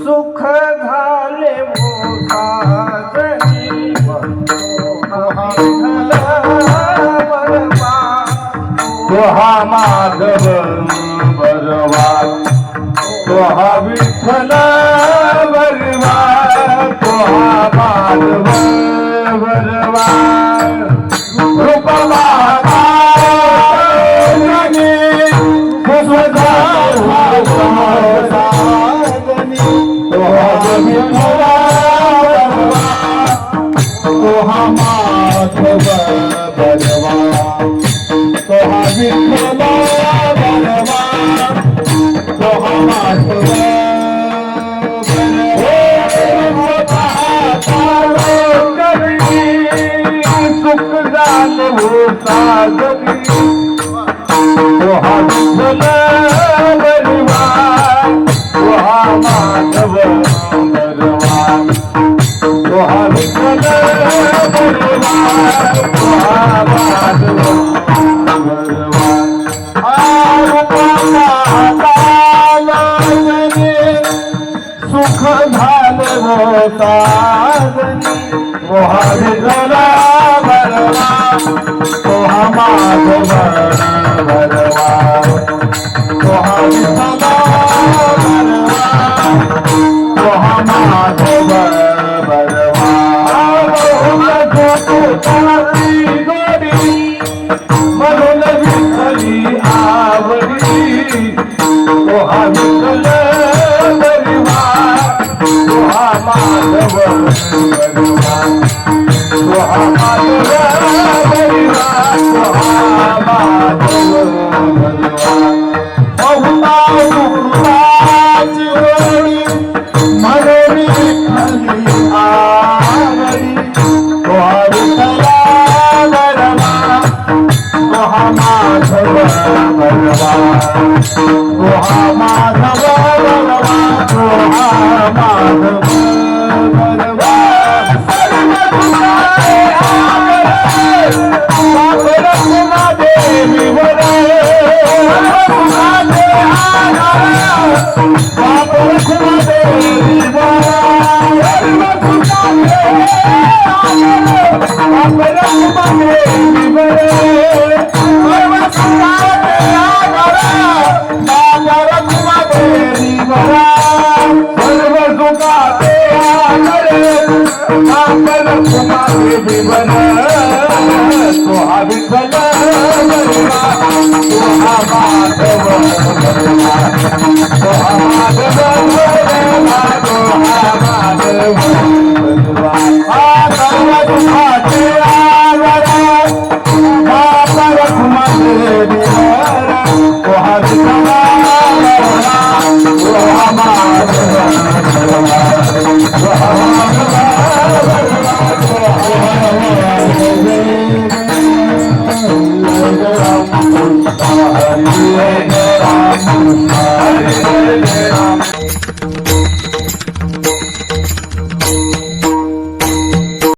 सुख झाले साजनी तो हा माधव बरवा तो हा विठ्ठल बरवा तो हा माधव बरवा रूप तो हा माधव बरवा तो हा विठ्ठल बरवा तो हा माधव सुख झाले हो साजनी तो हा विठ्ठल बरवा तो हा माधव बरवा तो हा विठ्ठल बरवा तो हा माधव बरवा सुख झाले हो साजनी तो हा विठ्ठल बरवा तो हा माधव बरवा तो हा विठ्ठल बरवा तो हा माधव बरवा म्हणून विठ्ठली आवडी तो हा विठ्ठल बरवा तो हा माधव बरवा तो हा माधव बरवा तो हा माधव बरवा बहुता कृपाची होडी म्हणून विठ्ठली आवडी तो हा विठ्ठल बरवा तो हा माधव बरवा तो हा माधव बरवा तो हा माधव बरवा देवी वरे तो हा विठ्ठल बरवा तो हा माधव